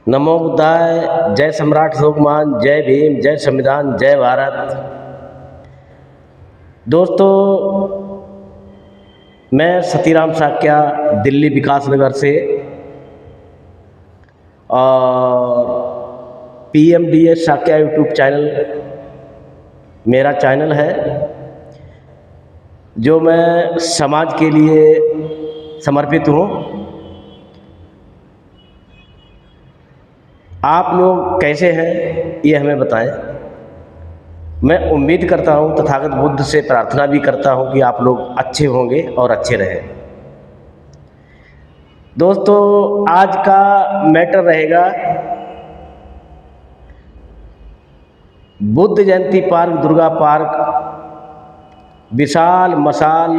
नमो बुद्धाय। जय सम्राट अशोकमान। जय भीम। जय संविधान। जय भारत। दोस्तों, मैं सतीराम साक्या दिल्ली विकास नगर से और PMDS साक्या यूट्यूब चैनल मेरा चैनल है, जो मैं समाज के लिए समर्पित हूँ। आप लोग कैसे हैं ये हमें बताएं। मैं उम्मीद करता हूँ, तथागत बुद्ध से प्रार्थना भी करता हूँ कि आप लोग अच्छे होंगे और अच्छे रहें। दोस्तों, आज का मैटर रहेगा बुद्ध जयंती पार्क, दुर्गा पार्क, विशाल मशाल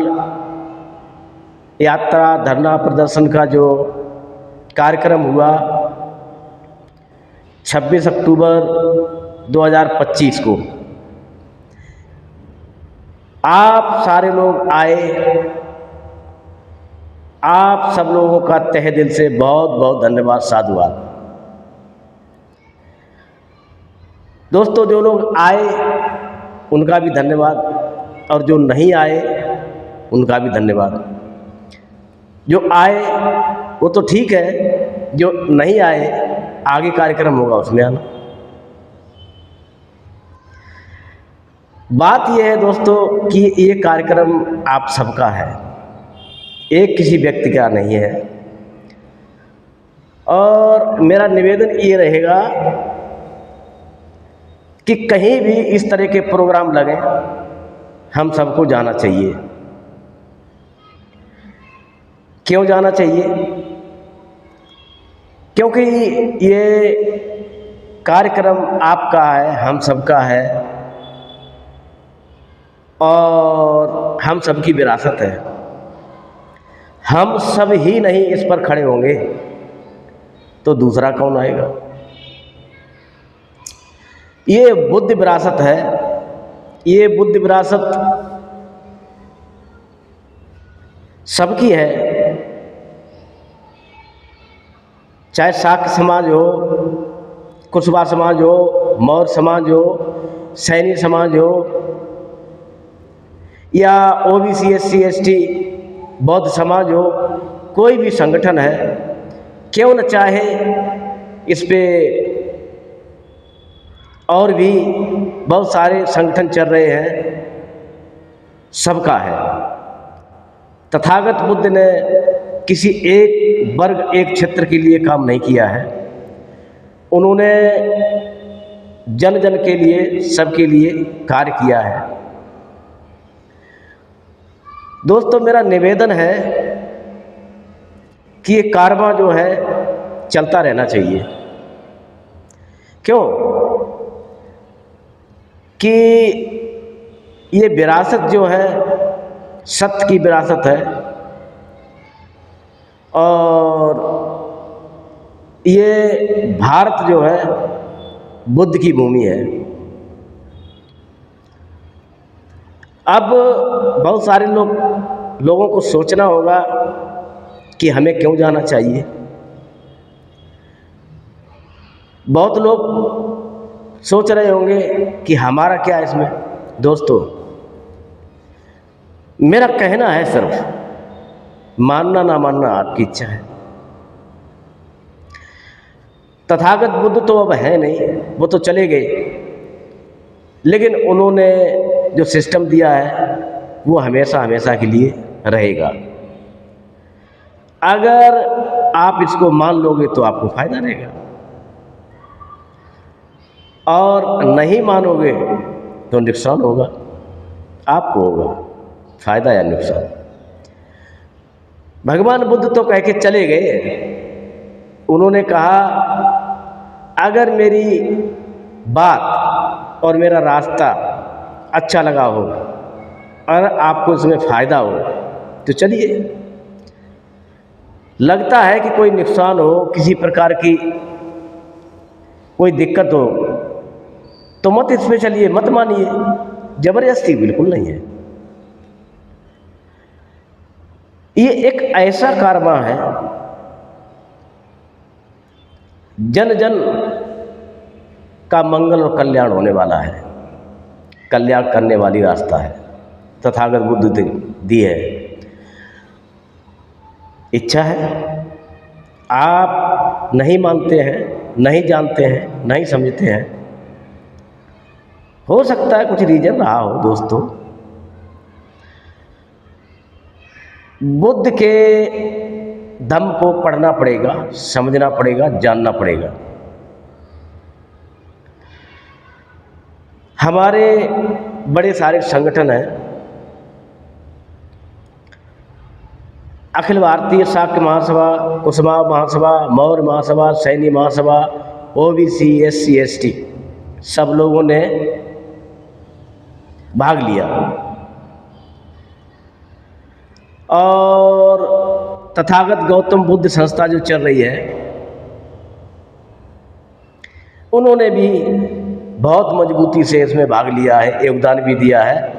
यात्रा धरना प्रदर्शन का जो कार्यक्रम हुआ 26 अक्टूबर 2025 को। आप सारे लोग आए, आप सब लोगों का तहे दिल से बहुत बहुत धन्यवाद, साधुवाद। दोस्तों, जो लोग आए उनका भी धन्यवाद और जो नहीं आए उनका भी धन्यवाद। जो आए वो तो ठीक है, जो नहीं आए आगे कार्यक्रम होगा उसमें आना। बात यह है दोस्तों कि ये कार्यक्रम आप सबका है, एक किसी व्यक्ति का नहीं है। और मेरा निवेदन ये रहेगा कि कहीं भी इस तरह के प्रोग्राम लगे हम सबको जाना चाहिए। क्यों जाना चाहिए? क्योंकि ये कार्यक्रम आपका है, हम सबका है और हम सबकी विरासत है। हम सब ही नहीं इस पर खड़े होंगे तो दूसरा कौन आएगा? ये बुद्ध विरासत है। ये बुद्ध विरासत सबकी है, चाहे शाक्य समाज हो, कुशवा समाज हो, मौर्य समाज हो, सैनी समाज हो, या OBC SC ST बौद्ध समाज हो, कोई भी संगठन है, क्यों न चाहे इस पे और भी बहुत सारे संगठन चल रहे हैं, सबका है। तथागत बुद्ध ने किसी एक वर्ग, एक क्षेत्र के लिए काम नहीं किया है। उन्होंने जन जन के लिए, सबके लिए कार्य किया है। दोस्तों, मेरा निवेदन है कि ये कारवां जो है चलता रहना चाहिए। क्यों? कि ये विरासत जो है सत्य की विरासत है और ये भारत जो है बुद्ध की भूमि है। अब बहुत सारे लोगों को सोचना होगा कि हमें क्यों जाना चाहिए। बहुत लोग सोच रहे होंगे कि हमारा क्या है इसमें। दोस्तों, मेरा कहना है सिर्फ, मानना ना मानना आपकी इच्छा है। तथागत बुद्ध तो अब है नहीं, वो तो चले गए, लेकिन उन्होंने जो सिस्टम दिया है वो हमेशा हमेशा के लिए रहेगा। अगर आप इसको मान लोगे तो आपको फायदा रहेगा, और नहीं मानोगे तो नुकसान होगा। आपको होगा फायदा या नुकसान। भगवान बुद्ध तो कह के चले गए। उन्होंने कहा, अगर मेरी बात और मेरा रास्ता अच्छा लगा हो और आपको इसमें फ़ायदा हो तो चलिए। लगता है कि कोई नुकसान हो, किसी प्रकार की कोई दिक्कत हो तो मत इस पे चलिए, मत मानिए। जबरदस्ती बिल्कुल नहीं है। ये एक ऐसा कारवां है जन जन का मंगल और कल्याण होने वाला है, कल्याण करने वाली रास्ता है तथागत बुद्ध दी है। इच्छा है, आप नहीं मानते हैं, नहीं जानते हैं, नहीं समझते हैं, हो सकता है कुछ रीजन रहा हो दोस्तों। बुद्ध के धम्म को पढ़ना पड़ेगा, समझना पड़ेगा, जानना पड़ेगा। हमारे बड़े सारे संगठन हैं, अखिल भारतीय शाक्य महासभा, कुसुमा महासभा, मौर्य महासभा, सैनी महासभा, ओबीसी, SC ST, सब लोगों ने भाग लिया और तथागत गौतम बुद्ध संस्था जो चल रही है, उन्होंने भी बहुत मजबूती से इसमें भाग लिया है, योगदान भी दिया है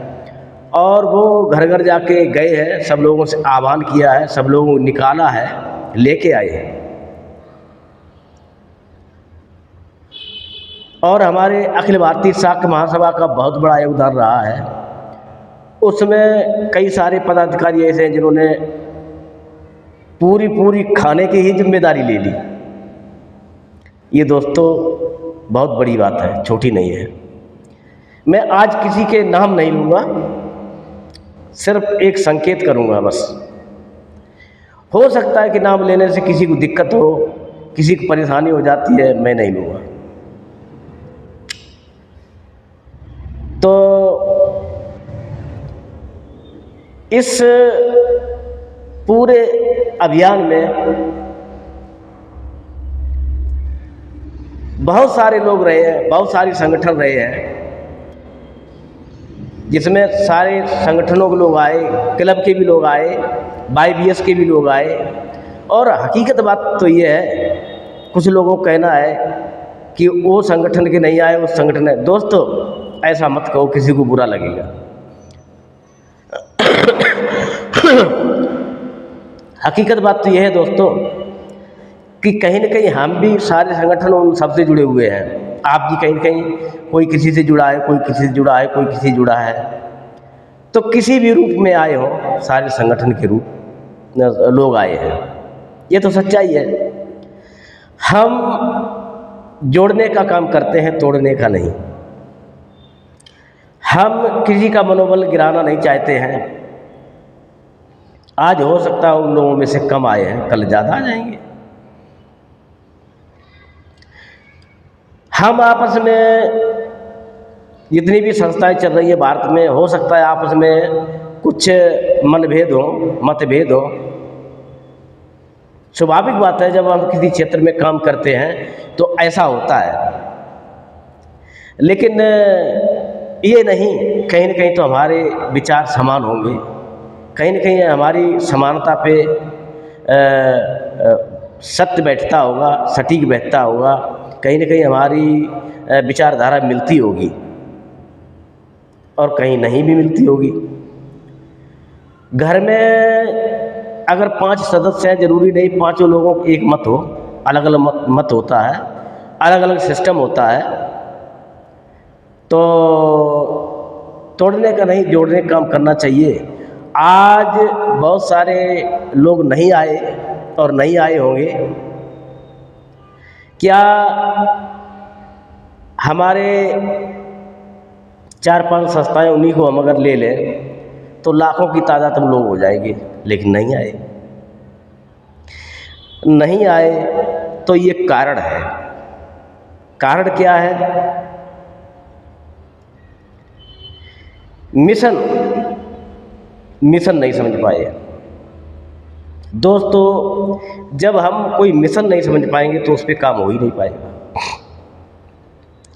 और वो घर घर जाके गए हैं, सब लोगों से आह्वान किया है, सब लोगों को निकाला है, लेके आए हैं। और हमारे अखिल भारतीय शाक्य महासभा का बहुत बड़ा योगदान रहा है। उसमें कई सारे पदाधिकारी ऐसे हैं जिन्होंने पूरी खाने की ही जिम्मेदारी ले ली। ये दोस्तों बहुत बड़ी बात है, छोटी नहीं है। मैं आज किसी के नाम नहीं लूँगा, सिर्फ एक संकेत करूँगा बस। हो सकता है कि नाम लेने से किसी को दिक्कत हो, किसी को परेशानी हो जाती है, मैं नहीं लूँगा। तो इस पूरे अभियान में बहुत सारे लोग रहे हैं, बहुत सारे संगठन रहे हैं, जिसमें सारे संगठनों के लोग आए, क्लब के भी लोग आए, YBS के भी लोग आए। और हकीकत बात तो ये है, कुछ लोगों का कहना है कि वो संगठन के नहीं आए, उस संगठन है। दोस्तों ऐसा मत कहो, किसी को बुरा लगेगा। हकीकत बात तो यह है दोस्तों कि कहीं न कहीं हम भी सारे संगठन उन सबसे जुड़े हुए हैं। आप भी कहीं न कहीं कोई किसी से जुड़ा है, कोई किसी से जुड़ा है, कोई किसी से जुड़ा है। तो किसी भी रूप में आए हो, सारे संगठन के रूप लोग आए हैं, ये तो सच्चाई है। हम जोड़ने का काम करते हैं, तोड़ने का नहीं। हम किसी का मनोबल गिराना नहीं चाहते हैं। आज हो सकता है उन लोगों में से कम आए हैं, कल ज़्यादा आ जाएंगे। हम आपस में जितनी भी संस्थाएं चल रही है भारत में, हो सकता है आपस में कुछ मनभेद हो, मतभेद हो। स्वाभाविक बात है, जब हम किसी क्षेत्र में काम करते हैं तो ऐसा होता है। लेकिन ये नहीं, कहीं न कहीं तो हमारे विचार समान होंगे, कहीं न कहीं हमारी समानता पे सत्य बैठता होगा, सटीक बैठता होगा, कहीं न कहीं हमारी विचारधारा मिलती होगी और कहीं नहीं भी मिलती होगी। घर में अगर 5 सदस्य हैं, ज़रूरी नहीं पाँचों लोगों को एक मत हो, अलग अलग मत होता है, अलग अलग सिस्टम होता है। तो तोड़ने का नहीं, जोड़ने का काम करना चाहिए। आज बहुत सारे लोग नहीं आए और नहीं आए होंगे। क्या हमारे 4-5 संस्थाएं उन्हीं को हम अगर ले लें तो लाखों की तादाद में लोग हो जाएंगे, लेकिन नहीं आए। नहीं आए तो ये कारण है। कारण क्या है? मिशन नहीं समझ पाए। दोस्तों जब हम कोई मिशन नहीं समझ पाएंगे तो उस पर काम हो ही नहीं पाएगा।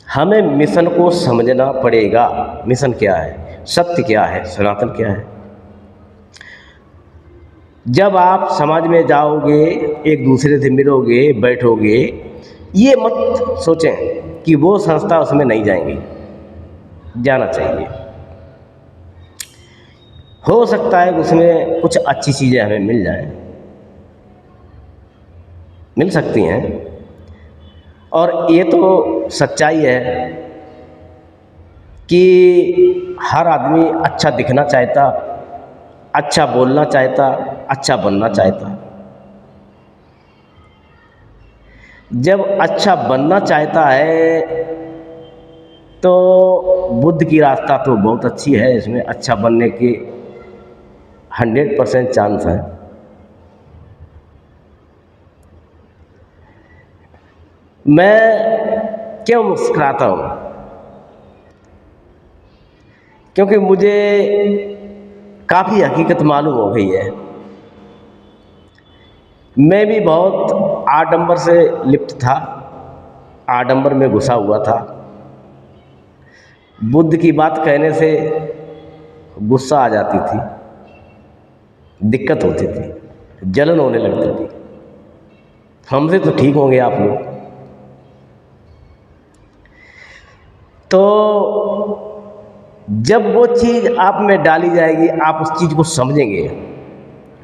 हमें मिशन को समझना पड़ेगा। मिशन क्या है, सत्य क्या है, सनातन क्या है। जब आप समाज में जाओगे, एक दूसरे से मिलोगे, बैठोगे, ये मत सोचें कि वो संस्था उसमें नहीं जाएंगी, जाना चाहिए। हो सकता है उसमें कुछ अच्छी चीज़ें हमें मिल जाएं, मिल सकती हैं, और ये तो सच्चाई है कि हर आदमी अच्छा दिखना चाहता, अच्छा बोलना चाहता, अच्छा बनना चाहता। जब अच्छा बनना चाहता है तो बुद्ध की रास्ता तो बहुत अच्छी है, इसमें अच्छा बनने के 100% चांस है। मैं क्यों मुस्कुराता हूँ? क्योंकि मुझे काफ़ी हकीकत मालूम हो गई है। मैं भी बहुत आडंबर से लिप्त था, आडंबर में घुसा हुआ था। बुद्ध की बात कहने से गुस्सा आ जाती थी, दिक्कत होती थी, जलन होने लगती थी। हमसे तो ठीक होंगे आप लोग। तो जब वो चीज़ आप में डाली जाएगी, आप उस चीज़ को समझेंगे।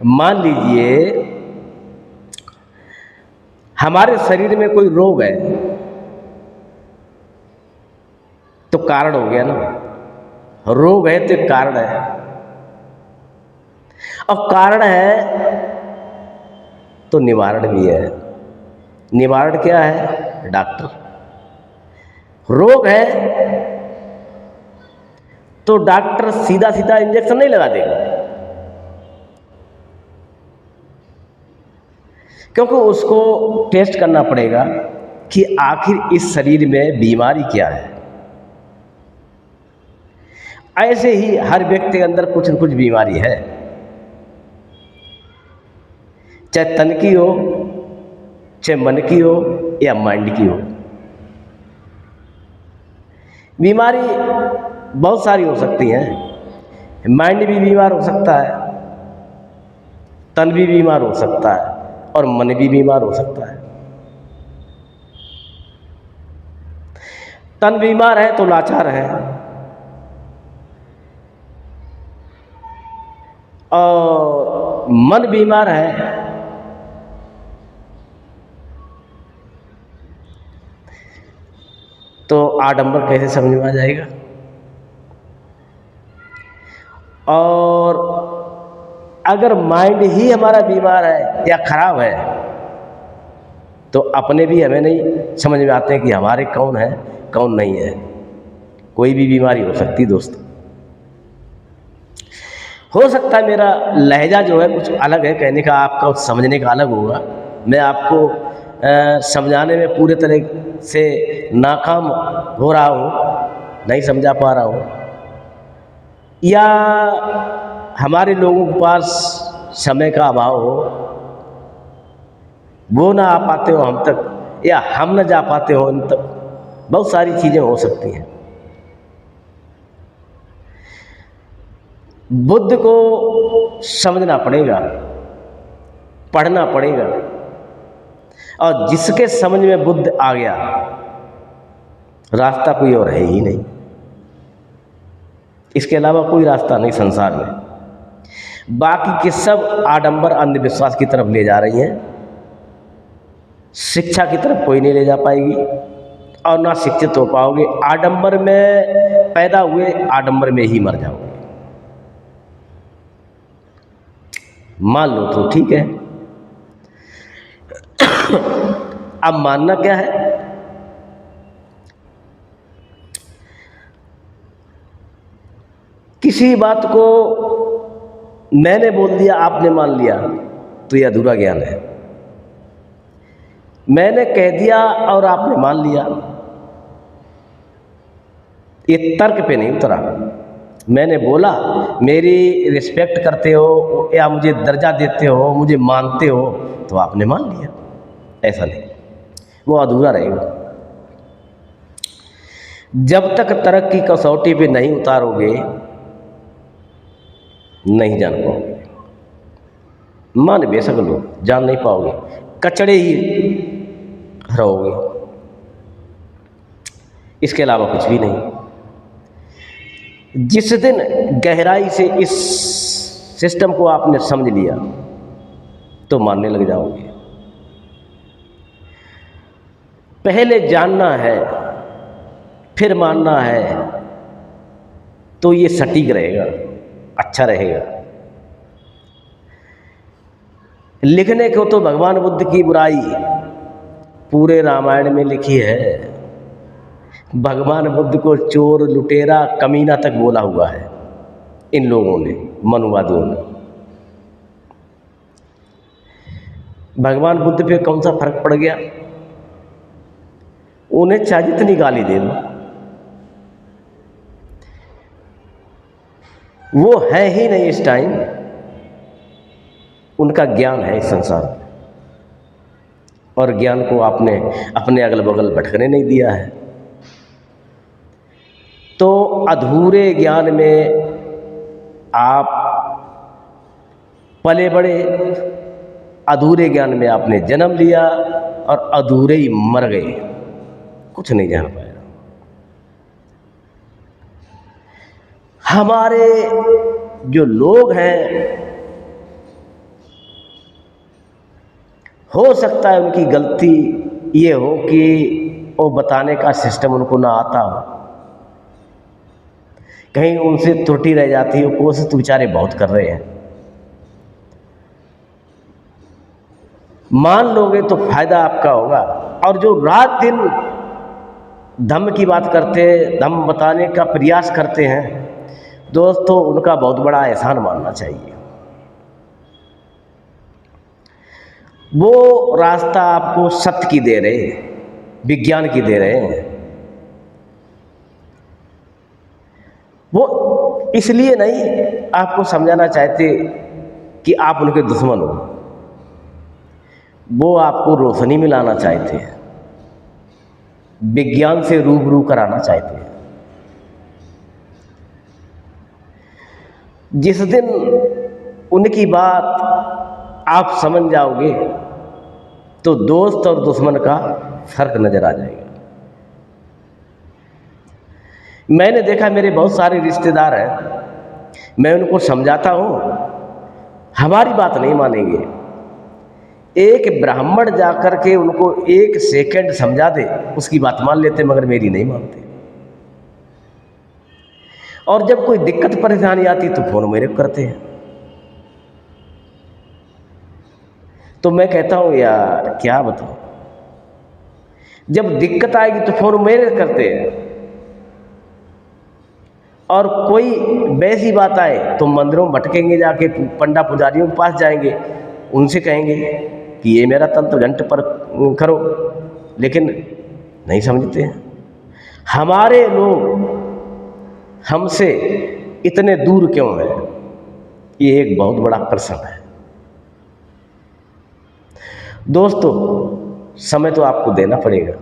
मान लीजिए हमारे शरीर में कोई रोग है, तो कारण हो गया ना। रोग है तो कारण है, और कारण है तो निवारण भी है। निवारण क्या है? डॉक्टर। रोग है तो डॉक्टर सीधा सीधा इंजेक्शन नहीं लगा देगा, क्योंकि उसको टेस्ट करना पड़ेगा कि आखिर इस शरीर में बीमारी क्या है। ऐसे ही हर व्यक्ति के अंदर कुछ न कुछ बीमारी है, चाहे तन की हो, चाहे मन की हो, या माइंड की हो। बीमारी बहुत सारी हो सकती हैं। माइंड भी बीमार हो सकता है, तन भी बीमार हो सकता है, और मन भी बीमार हो सकता है। तन बीमार है तो लाचार है, और मन बीमार है तो आडंबर कैसे समझ में आ जाएगा। और अगर माइंड ही हमारा बीमार है या खराब है तो अपने भी हमें नहीं समझ में आते हैं कि हमारे कौन है कौन नहीं है। कोई भी बीमारी हो सकती दोस्त। हो सकता है मेरा लहजा जो है कुछ अलग है कहने का, आपका समझने का अलग होगा। मैं आपको समझाने में पूरे तरह से नाकाम हो रहा हूँ, नहीं समझा पा रहा हूँ, या हमारे लोगों के पास समय का अभाव हो, वो ना आ पाते हो हम तक, या हम ना जा पाते हो उन तक। बहुत सारी चीज़ें हो सकती हैं। बुद्ध को समझना पड़ेगा, पढ़ना पड़ेगा, और जिसके समझ में बुद्ध आ गया, रास्ता कोई और है ही नहीं। इसके अलावा कोई रास्ता नहीं संसार में। बाकी के सब आडंबर अंधविश्वास की तरफ ले जा रही हैं। शिक्षा की तरफ कोई नहीं ले जा पाएगी, और ना शिक्षित हो पाओगे। आडंबर में पैदा हुए, आडंबर में ही मर जाओगे। मान लो तो ठीक है। अब मानना क्या है? किसी बात को मैंने बोल दिया, आपने मान लिया, तो यह अधूरा ज्ञान है। मैंने कह दिया और आपने मान लिया, ये तर्क पे नहीं उतरा। मैंने बोला, मेरी रिस्पेक्ट करते हो या मुझे दर्जा देते हो, मुझे मानते हो, तो आपने मान लिया। ऐसा नहीं, वो अधूरा रहेगा। जब तक तर्क की कसौटी पे नहीं उतारोगे, नहीं जान पाओगे। मान बेशक लो, जान नहीं पाओगे, कचड़े ही रहोगे, इसके अलावा कुछ भी नहीं। जिस दिन गहराई से इस सिस्टम को आपने समझ लिया तो मानने लग जाओगे। पहले जानना है फिर मानना है, तो ये सटीक रहेगा, अच्छा रहेगा। लिखने को तो भगवान बुद्ध की बुराई पूरे रामायण में लिखी है। भगवान बुद्ध को चोर, लुटेरा, कमीना तक बोला हुआ है इन लोगों ने, मनुवादियों ने। भगवान बुद्ध पे कौन सा फर्क पड़ गया? उन्हें चाहे जितनी गाली दे दो, वो है ही नहीं इस टाइम। उनका ज्ञान है इस संसार में, और ज्ञान को आपने अपने अगल बगल भटकने नहीं दिया है। तो अधूरे ज्ञान में आप पले बड़े, अधूरे ज्ञान में आपने जन्म लिया और अधूरे ही मर गए, कुछ नहीं जान पाया। हमारे जो लोग हैं, हो सकता है उनकी गलती ये हो कि वो बताने का सिस्टम उनको ना आता हो, कहीं उनसे त्रुटि रह जाती है। कोशिश तो बेचारे बहुत कर रहे हैं, मान लोगे तो फायदा आपका होगा। और जो रात दिन धम्म की बात करते हैं, धम्म बताने का प्रयास करते हैं, दोस्तों उनका बहुत बड़ा एहसान मानना चाहिए। वो रास्ता आपको सत्य की दे रहे, विज्ञान की दे रहे हैं। वो इसलिए नहीं आपको समझाना चाहते कि आप उनके दुश्मन हो, वो आपको रोशनी में लाना चाहते हैं, विज्ञान से रूबरू कराना चाहते हैं। जिस दिन उनकी बात आप समझ जाओगे तो दोस्त और दुश्मन का फर्क नजर आ जाएगा। मैंने देखा, मेरे बहुत सारे रिश्तेदार हैं, मैं उनको समझाता हूँ, हमारी बात नहीं मानेंगे। एक ब्राह्मण जाकर के उनको एक सेकंड समझा दे, उसकी बात मान लेते, मगर मेरी नहीं मानते। और जब कोई दिक्कत परेशानी आती तो फोन मेरे को करते हैं। तो मैं कहता हूं यार क्या बताऊं, जब दिक्कत आएगी तो फोन मेरे करते हैं, और कोई वैसी बात आए तो मंदिरों में भटकेंगे, जाके पंडा पुजारियों के पास जाएंगे, उनसे कहेंगे कि ये मेरा तंत्र घंट पर करो, लेकिन नहीं समझते हैं। हमारे लोग हमसे इतने दूर क्यों हैं, ये एक बहुत बड़ा प्रश्न है। दोस्तों समय तो आपको देना पड़ेगा,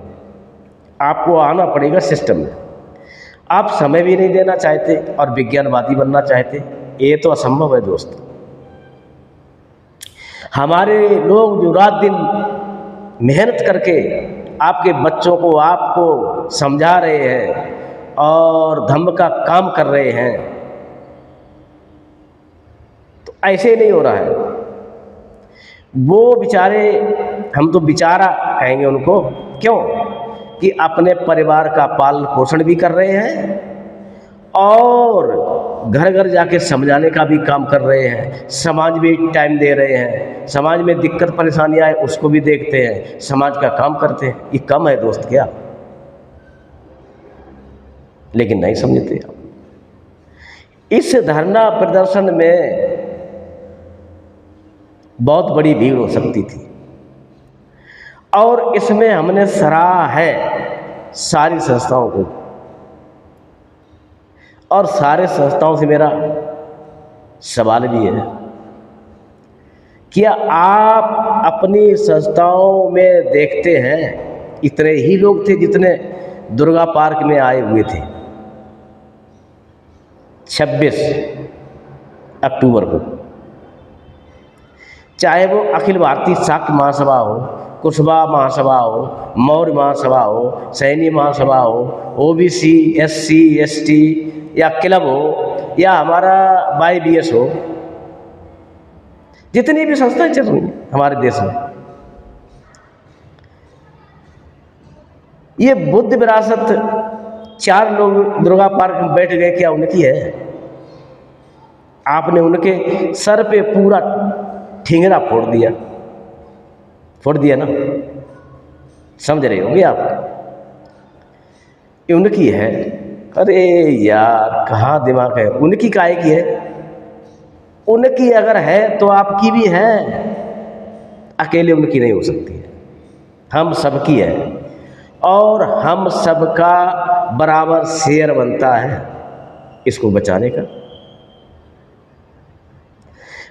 आपको आना पड़ेगा सिस्टम में। आप समय भी नहीं देना चाहते और विज्ञानवादी बनना चाहते, ये तो असंभव है दोस्त। हमारे लोग जो रात दिन मेहनत करके आपके बच्चों को, आपको समझा रहे हैं और धम्म का काम कर रहे हैं, तो ऐसे नहीं हो रहा है। वो बेचारे, हम तो बेचारा कहेंगे उनको, क्यों कि अपने परिवार का पालन पोषण भी कर रहे हैं और घर घर जाके समझाने का भी काम कर रहे हैं, समाज में टाइम दे रहे हैं, समाज में दिक्कत परेशानी आए उसको भी देखते हैं, समाज का काम करते हैं। ये कम है दोस्त क्या? लेकिन नहीं समझते आप। इस धरना प्रदर्शन में बहुत बड़ी भीड़ हो सकती थी, और इसमें हमने सराहा है सारी संस्थाओं को, और सारे संस्थाओं से मेरा सवाल भी है, क्या आप अपनी संस्थाओं में देखते हैं इतने ही लोग थे जितने दुर्गा पार्क में आए हुए थे 26 अक्टूबर को? चाहे वो अखिल भारतीय शाक्त महासभा हो, कुशवा महासभा हो, मौर्य महासभा हो, सैनी महासभा हो, ओबीसी, एससी, एसटी या क्लब हो, या हमारा YBS हो, जितनी भी संस्थाएं चल रही हैं हमारे देश में, ये बुद्ध विरासत 4 लोग दुर्गा पार्क में बैठ गए, क्या उनकी है? आपने उनके सर पे पूरा ठिंगरा फोड़ दिया ना, समझ रहे होंगे आप। ये उनकी है। अरे यार, कहाँ दिमाग है? उनकी काहे की है? उनकी अगर है तो आपकी भी है, अकेले उनकी नहीं हो सकती है, हम सबकी है, और हम सबका बराबर शेयर बनता है इसको बचाने का।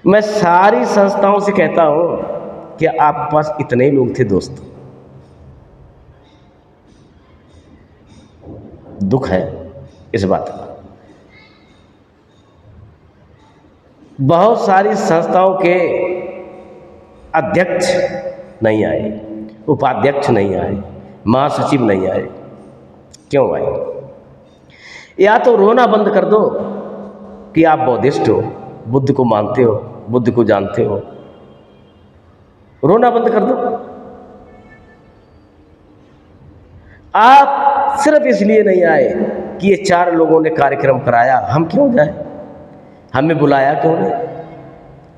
मैं सारी संस्थाओं से कहता हूं कि आपके पास इतने ही लोग थे दोस्त, दुख है इस बात का। बहुत सारी संस्थाओं के अध्यक्ष नहीं आए, उपाध्यक्ष नहीं आए, महासचिव नहीं आए। क्यों भाई? या तो रोना बंद कर दो कि आप बौद्धिस्ट हो, बुद्ध को मानते हो, बुद्ध को जानते हो, रोना बंद कर दो। आप सिर्फ इसलिए नहीं आए कि ये 4 लोगों ने कार्यक्रम कराया, हम क्यों जाए? हमें बुलाया क्यों नहीं?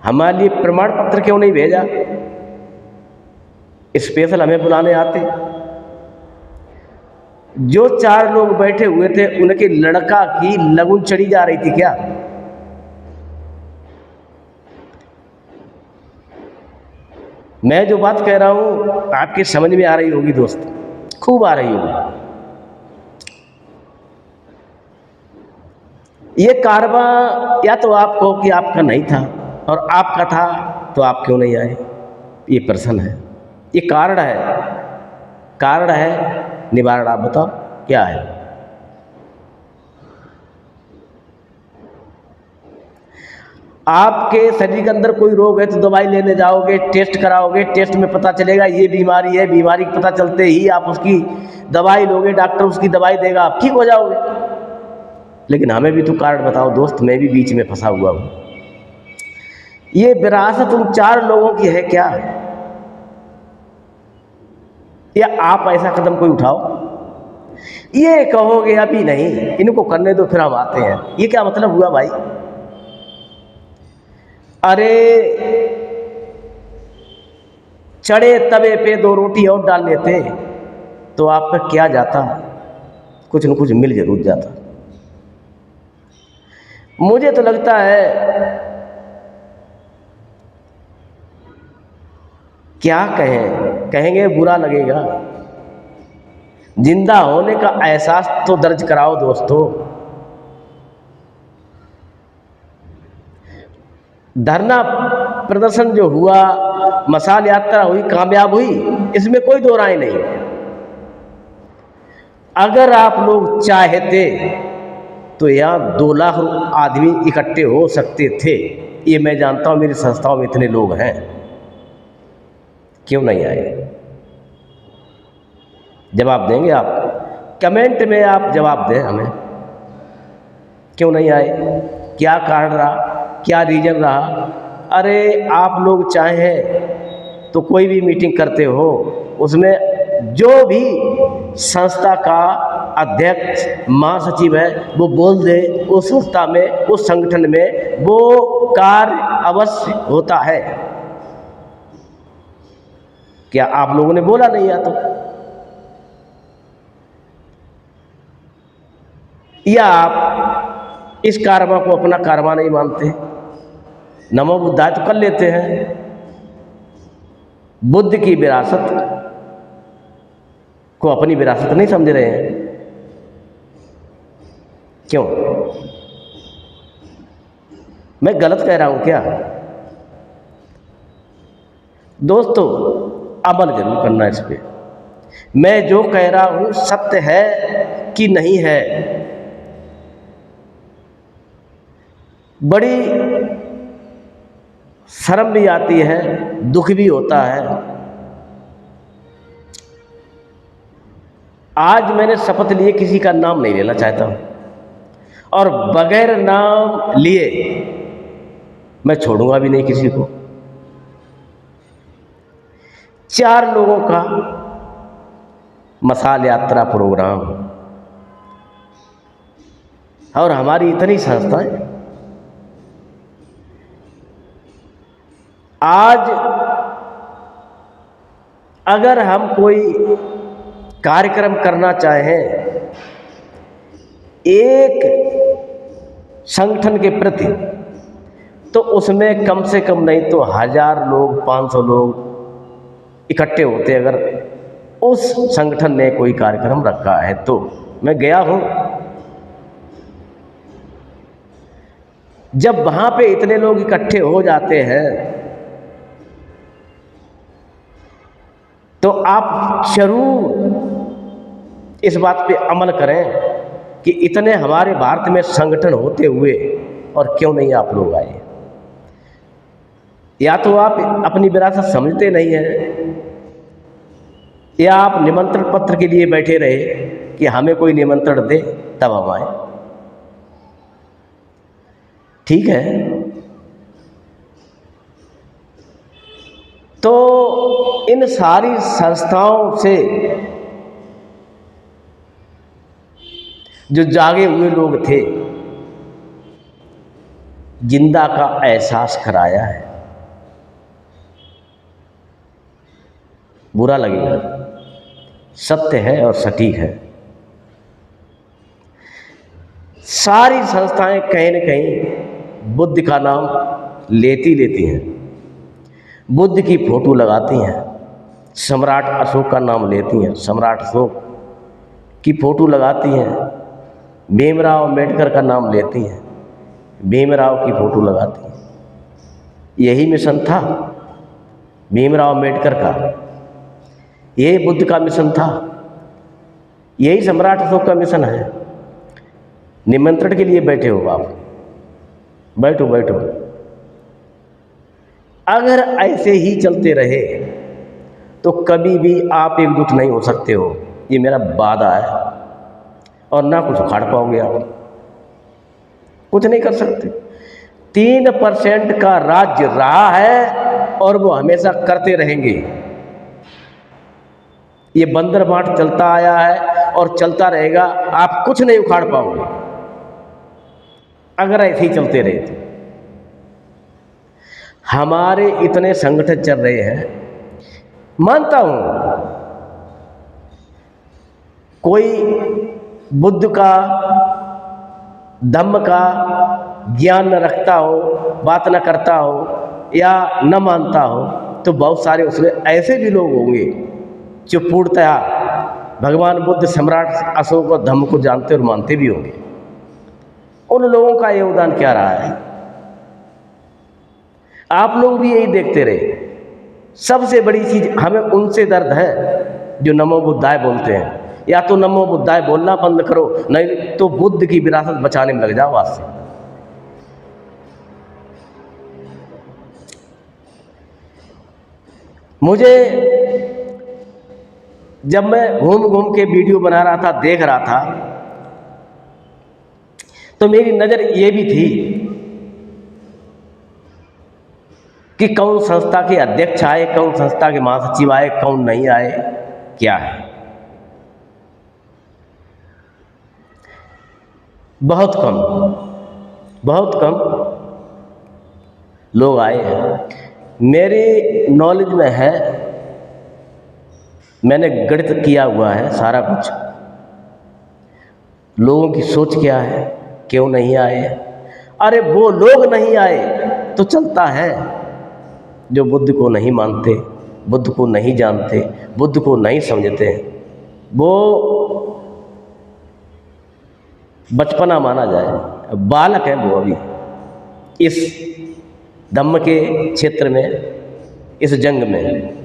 हमारे लिए प्रमाण पत्र क्यों नहीं भेजा? स्पेशल हमें बुलाने आते। जो 4 लोग बैठे हुए थे उनके लड़का की लगन चढ़ी जा रही थी क्या? मैं जो बात कह रहा हूं आपके समझ में आ रही होगी दोस्त, खूब आ रही होगी। ये कारवा या तो आप कहो कि आपका नहीं था, और आपका था तो आप क्यों नहीं आए? ये प्रश्न है, ये कारण है। निवारण आप बताओ क्या है? आपके शरीर के अंदर कोई रोग है तो दवाई लेने जाओगे, टेस्ट कराओगे, टेस्ट में पता चलेगा ये बीमारी है, बीमारी का पता चलते ही आप उसकी दवाई लोगे, डॉक्टर उसकी दवाई देगा, आप ठीक हो जाओगे। लेकिन हमें भी तो कारण बताओ दोस्त, मैं भी बीच में फंसा हुआ हूं। ये विरासत उन 4 लोगों की है क्या? या आप ऐसा कदम कोई उठाओ, ये कहोगे अभी नहीं, इनको करने दो फिर हम आते हैं, ये क्या मतलब हुआ भाई? अरे चढ़े तवे पे 2 रोटी और डाल लेते तो आपका क्या जाता? कुछ न कुछ मिल जरूर जाता। मुझे तो लगता है, क्या कहेंगे बुरा लगेगा। जिंदा होने का एहसास तो दर्ज कराओ दोस्तों। धरना प्रदर्शन जो हुआ, मशाल यात्रा हुई, कामयाब हुई, इसमें कोई दो राय नहीं। अगर आप लोग चाहते तो यहाँ 2 लाख आदमी इकट्ठे हो सकते थे। ये मैं जानता हूँ, मेरी संस्थाओं में इतने लोग हैं, क्यों नहीं आए? जवाब देंगे आप? कमेंट में आप जवाब दें हमें, क्यों नहीं आए? क्या कारण रहा, क्या रीजन रहा? अरे आप लोग चाहें तो कोई भी मीटिंग करते हो, उसमें जो भी संस्था का अध्यक्ष महासचिव है वो बोल दे, उस संस्था में, उस संगठन में वो कार्य अवश्य होता है। क्या आप लोगों ने बोला नहीं? या तो या आप इस कारवा को अपना कारवा नहीं मानते? नमो बुद्धाय तो कर लेते हैं, बुद्ध की विरासत को अपनी विरासत नहीं समझ रहे हैं। क्यों? मैं गलत कह रहा हूं क्या? दोस्तों अमल जरूर करना इस पे। मैं जो कह रहा हूं सत्य है कि नहीं है, बड़ी शर्म भी आती है, दुख भी होता है। आज मैंने शपथ लिए किसी का नाम नहीं लेना चाहता हूं, और बगैर नाम लिए मैं छोड़ूंगा भी नहीं किसी को। 4 लोगों का मशाल यात्रा प्रोग्राम, और हमारी इतनी संस्थाएं। आज अगर हम कोई कार्यक्रम करना चाहें एक संगठन के प्रति, तो उसमें कम से कम नहीं तो 1000 लोग 500 लोग इकट्ठे होते अगर उस संगठन ने कोई कार्यक्रम रखा है तो। मैं गया हूँ, जब वहाँ पे इतने लोग इकट्ठे हो जाते हैं तो आप जरूर इस बात पे अमल करें कि इतने हमारे भारत में संगठन होते हुए और क्यों नहीं आप लोग आए। या तो आप अपनी विरासत समझते नहीं हैं, या आप निमंत्रण पत्र के लिए बैठे रहे कि हमें कोई निमंत्रण दे तब हम आए। ठीक है, तो इन सारी संस्थाओं से जो जागे हुए लोग थे, जिंदा का एहसास कराया है। बुरा लगेगा, सत्य है और सटीक है। सारी संस्थाएं कहीं न कहीं बुद्ध का नाम लेती हैं, बुद्ध की फोटो लगाती हैं, सम्राट अशोक का नाम लेती हैं, सम्राट अशोक की फोटो लगाती हैं, भीमराव अम्बेडकर का नाम लेती हैं, भीमराव की फोटो लगाती हैं। यही मिशन था भीमराव अम्बेडकर का, यही बुद्ध का मिशन था, यही सम्राट अशोक का मिशन है। निमंत्रण के लिए बैठे हो आप, बैठो बैठो। अगर ऐसे ही चलते रहे तो कभी भी आप एकजुट नहीं हो सकते हो, ये मेरा वादा है। और ना कुछ उखाड़ पाओगे आप, कुछ नहीं कर सकते। 3% का राज्य रहा है और वो हमेशा करते रहेंगे। ये बंदर बाट चलता आया है और चलता रहेगा, आप कुछ नहीं उखाड़ पाओगे अगर ऐसे ही चलते रहे तो। हमारे इतने संगठन चल रहे हैं, मानता हूं कोई बुद्ध का धम्म का ज्ञान न रखता हो, बात न करता हो या न मानता हो, तो बहुत सारे उसमें ऐसे भी लोग होंगे जो पूर्णतया भगवान बुद्ध, सम्राट अशोक और धम्म को जानते और मानते भी होंगे। उन लोगों का योगदान क्या रहा है, आप लोग भी यही देखते रहे। सबसे बड़ी चीज हमें उनसे दर्द है जो नमो बुद्धाय बोलते हैं। या तो नमो बुद्धाय बोलना बंद करो, नहीं तो बुद्ध की विरासत बचाने में लग जाओ आज से। मुझे जब मैं घूम घूम के वीडियो बना रहा था, देख रहा था, तो मेरी नज़र ये भी थी कि कौन संस्था के अध्यक्ष आए, कौन संस्था के महासचिव आए, कौन नहीं आए, क्या है। बहुत कम लोग आए हैं। मेरे नॉलेज में है, मैंने गणित किया हुआ है सारा कुछ, लोगों की सोच क्या है, क्यों नहीं आए। अरे वो लोग नहीं आए तो चलता है जो बुद्ध को नहीं मानते, बुद्ध को नहीं जानते, बुद्ध को नहीं समझते। वो बचपना माना जाए, बालक है वो अभी इस धम्म के क्षेत्र में, इस जंग में।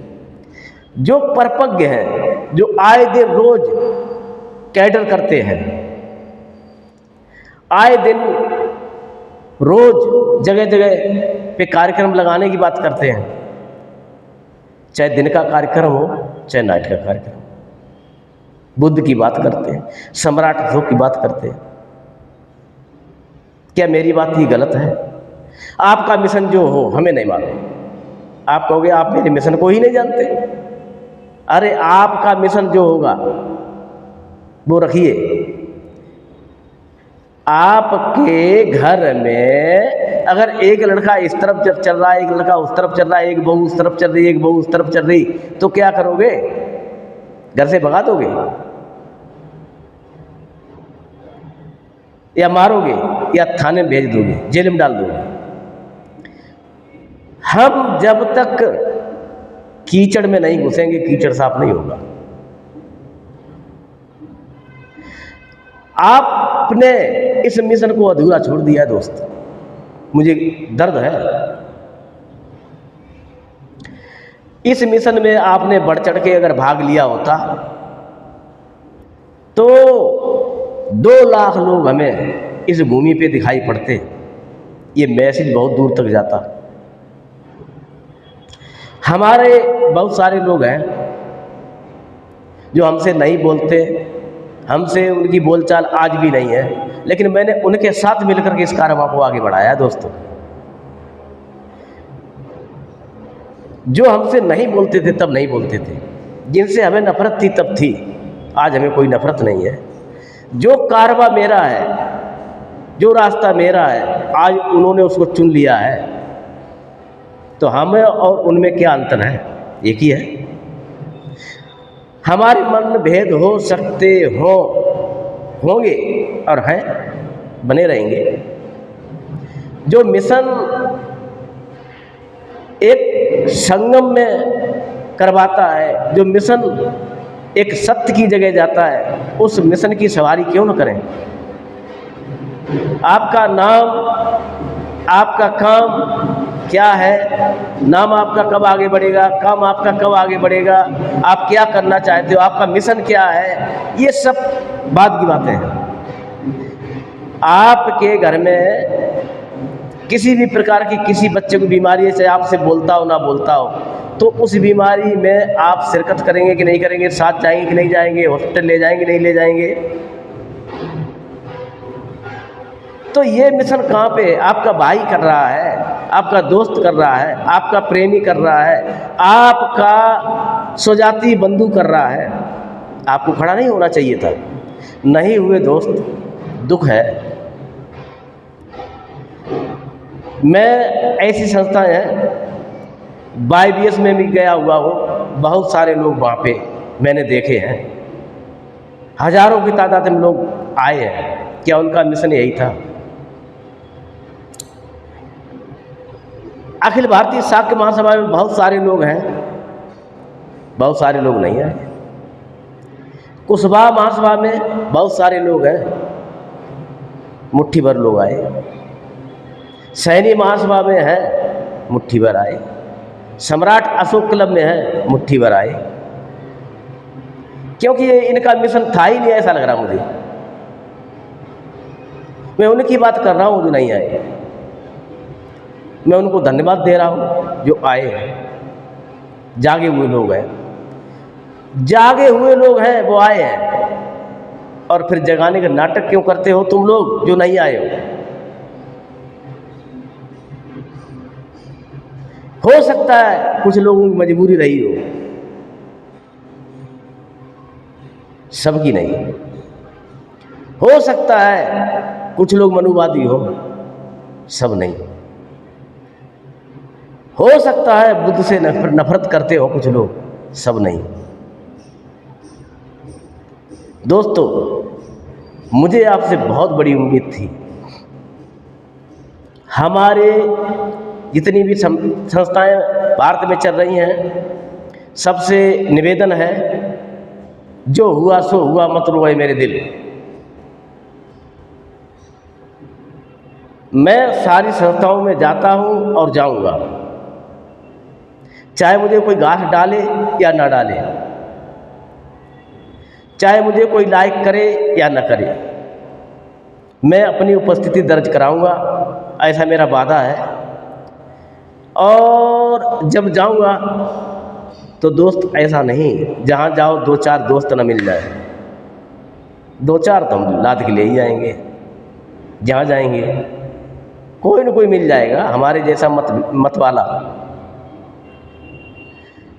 जो परपज्ञ हैं, जो आए दिन रोज कैडर करते हैं, आए दिन रोज जगह जगह पे कार्यक्रम लगाने की बात करते हैं, चाहे दिन का कार्यक्रम हो चाहे नाइट का कार्यक्रम। बुद्ध की बात करते हैं, सम्राट अशोक की बात करते हैं। क्या मेरी बात ही गलत है? आपका मिशन जो हो हमें नहीं मालूम, आप कहोगे आप मेरे मिशन को ही नहीं जानते। अरे आपका मिशन जो होगा वो रखिए। आपके घर में अगर एक लड़का इस तरफ चल रहा है, एक लड़का उस तरफ चल रहा है, एक बहू उस तरफ चल रही है, एक बहू उस तरफ चल रही, तो क्या करोगे? घर से भगा दोगे या मारोगे या थाने में भेज दोगे, जेल में डाल दोगे। हम जब तक कीचड़ में नहीं घुसेंगे, कीचड़ साफ नहीं होगा। आपने इस मिशन को अधूरा छोड़ दिया है दोस्त, मुझे दर्द है। इस मिशन में आपने बढ़ चढ़ के अगर भाग लिया होता तो 2 लाख लोग हमें इस भूमि पे दिखाई पड़ते। ये मैसेज बहुत दूर तक जाता। हमारे बहुत सारे लोग हैं जो हमसे नहीं बोलते, हमसे उनकी बोलचाल आज भी नहीं है, लेकिन मैंने उनके साथ मिलकर के इस कार्यक्रम को आगे बढ़ाया है दोस्तों। जो हमसे नहीं बोलते थे तब नहीं बोलते थे, जिनसे हमें नफरत थी तब थी, आज हमें कोई नफरत नहीं है। जो कारवा मेरा है, जो रास्ता मेरा है, आज उन्होंने उसको चुन लिया है, तो हमें और उनमें क्या अंतर है? एक ही है। हमारे मन भेद हो सकते होंगे और हैं, बने रहेंगे। जो मिशन एक संगम में करवाता है, जो मिशन एक सत्य की जगह जाता है, उस मिशन की सवारी क्यों न करें? आपका नाम, आपका काम क्या है? नाम आपका कब आगे बढ़ेगा, काम आपका कब आगे बढ़ेगा, आप क्या करना चाहते हो, आपका मिशन क्या है, ये सब बात की बातें हैं। आपके घर में किसी भी प्रकार की किसी बच्चे को बीमारी है, चाहे आपसे बोलता हो ना बोलता हो, तो उस बीमारी में आप शिरकत करेंगे कि नहीं करेंगे, साथ जाएंगे कि नहीं जाएंगे, हॉस्पिटल ले जाएंगे नहीं ले जाएंगे? तो ये मिशन कहाँ पे? आपका भाई कर रहा है, आपका दोस्त कर रहा है, आपका प्रेमी कर रहा है, आपका स्वजाती बंधु कर रहा है। आपको खड़ा नहीं होना चाहिए था। नहीं हुए दोस्त, दुख है। मैं ऐसी संस्थाएं हैं, YBS में भी गया हुआ हूँ, बहुत सारे लोग वहाँ पे मैंने देखे हैं, हजारों की तादाद में लोग आए हैं। क्या उनका मिशन यही था? अखिल भारतीय शाक्य महासभा में बहुत सारे लोग हैं, बहुत सारे लोग नहीं हैं। कुशवाहा महासभा में बहुत सारे लोग हैं, मुट्ठी भर लोग आए। सैनी महासभा में है, मुट्ठी भर आए। सम्राट अशोक क्लब में है, मुट्ठी भर आए। क्योंकि ये इनका मिशन था ही नहीं, ऐसा लग रहा मुझे। मैं उनकी बात कर रहा हूँ जो नहीं आए। मैं उनको धन्यवाद दे रहा हूँ जो आए हैं। जागे हुए लोग हैं, जागे हुए लोग हैं, वो आए हैं। और फिर जगाने का नाटक क्यों करते हो तुम लोग जो नहीं आए हो? हो सकता है कुछ लोगों की मजबूरी रही हो, सबकी नहीं। हो सकता है कुछ लोग मनुवादी हो, सब नहीं। हो सकता है बुद्ध से नफरत करते हो कुछ लोग, सब नहीं। दोस्तों, मुझे आपसे बहुत बड़ी उम्मीद थी। हमारे जितनी भी संस्थाएं भारत में चल रही हैं, सबसे निवेदन है, जो हुआ सो हुआ, मत रोए मेरे दिल। मैं सारी संस्थाओं में जाता हूं और जाऊंगा, चाहे मुझे कोई गांठ डाले या ना डाले, चाहे मुझे कोई लाइक करे या ना करे, मैं अपनी उपस्थिति दर्ज कराऊंगा, ऐसा मेरा वादा है। और जब जाऊंगा तो दोस्त ऐसा नहीं जहां जाओ 2-4 दोस्त न मिल जाए। 2-4 तो हम लाद के ले ही जाएंगे। जहाँ जाएंगे कोई न कोई मिल जाएगा हमारे जैसा मत वाला।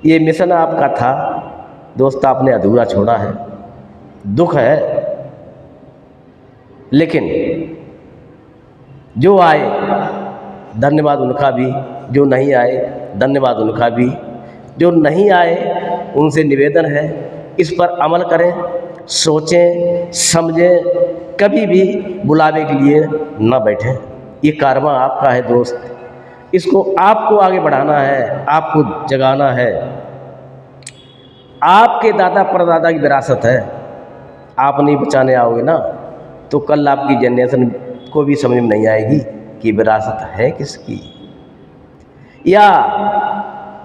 ये मिशन आपका था, दोस्त आपने अधूरा छोड़ा है, दुख है। लेकिन जो आए धन्यवाद उनका भी, जो नहीं आए धन्यवाद उनका भी। जो नहीं आए उनसे निवेदन है इस पर अमल करें, सोचें समझें, कभी भी बुलावे के लिए ना बैठें। ये कारवां आपका है दोस्त, इसको आपको आगे बढ़ाना है, आपको जगाना है। आपके दादा परदादा की विरासत है, आप नहीं बचाने आओगे ना तो कल आपकी जनरेशन को भी समझ में नहीं आएगी कि विरासत है किसकी। या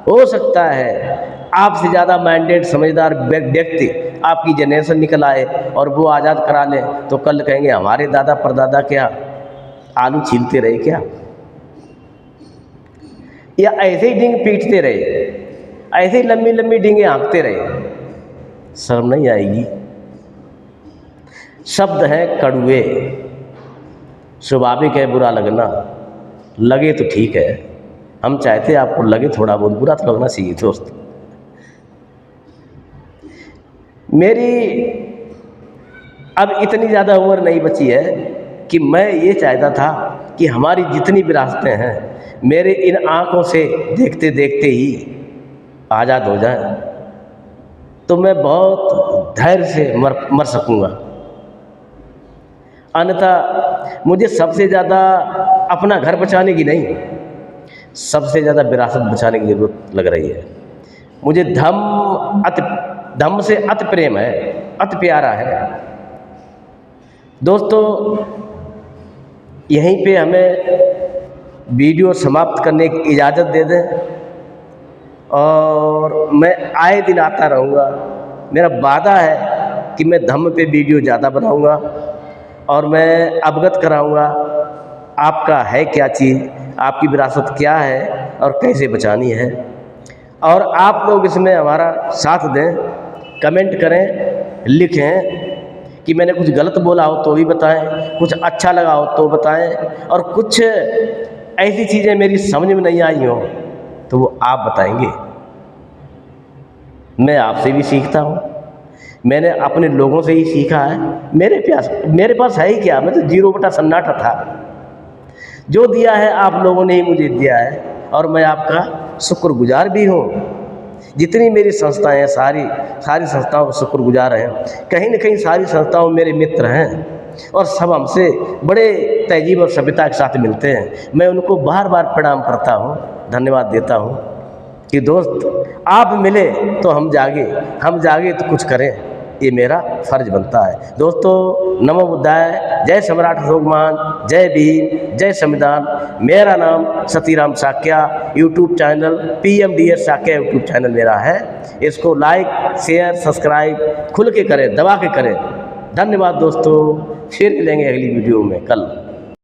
हो सकता है आपसे ज़्यादा माइंडेड समझदार व्यक्ति आपकी जनरेशन निकल आए और वो आज़ाद करा लें तो कल कहेंगे हमारे दादा परदादा क्या आलू छीलते रहे क्या, या ऐसे ही डींग पीटते रहे, ऐसे ही लंबी लंबी डींगे हाँकते रहे, शर्म नहीं आएगी। शब्द है कड़ुए, स्वाभाविक है बुरा लगना, लगे तो ठीक है, हम चाहते आपको लगे थोड़ा बहुत, बुरा तो लगना चाहिए दोस्त। मेरी अब इतनी ज़्यादा उम्र नहीं बची है कि मैं ये चाहता था कि हमारी जितनी विरासतें हैं मेरे इन आँखों से देखते देखते ही आज़ाद हो जाएं, तो मैं बहुत धैर्य से मर सकूँगा। अन्यथा मुझे सबसे ज़्यादा अपना घर बचाने की नहीं, सबसे ज़्यादा विरासत बचाने की ज़रूरत लग रही है। मुझे धम्म से अति प्रेम है, अति प्यारा है। दोस्तों यहीं पे हमें वीडियो समाप्त करने की इजाज़त दे दें और मैं आए दिन आता रहूँगा। मेरा वादा है कि मैं धम्म पे वीडियो ज़्यादा बनाऊँगा और मैं अवगत कराऊँगा आपका है क्या चीज़, आपकी विरासत क्या है और कैसे बचानी है। और आप लोग इसमें हमारा साथ दें, कमेंट करें, लिखें कि मैंने कुछ गलत बोला हो तो भी बताएं, कुछ अच्छा लगा हो तो बताएं, और कुछ ऐसी चीज़ें मेरी समझ में नहीं आई हो तो वो आप बताएंगे। मैं आपसे भी सीखता हूँ, मैंने अपने लोगों से ही सीखा है। मेरे पास है ही क्या, मैं तो 0 सन्नाटा था। जो दिया है आप लोगों ने ही मुझे दिया है और मैं आपका शुक्रगुजार भी हूँ। जितनी मेरी संस्थाएं हैं सारी संस्थाओं का शुक्रगुजार हैं। कहीं न कहीं सारी संस्थाओं मेरे मित्र हैं और सब हमसे बड़े तहजीब और सभ्यता के साथ मिलते हैं। मैं उनको बार बार प्रणाम करता हूँ, धन्यवाद देता हूँ कि दोस्त आप मिले तो हम जागे तो कुछ करें, ये मेरा फ़र्ज बनता है। दोस्तों नमो बुद्धाय, जय सम्राट अशोकमान, जय भीम, जय संविधान। मेरा नाम Satiram Sakya, YouTube channel PMDS Sakya YouTube channel मेरा है। इसको लाइक शेयर सब्सक्राइब खुल के करें, दबा के करें। धन्यवाद दोस्तों, फिर मिलेंगे अगली वीडियो में कल।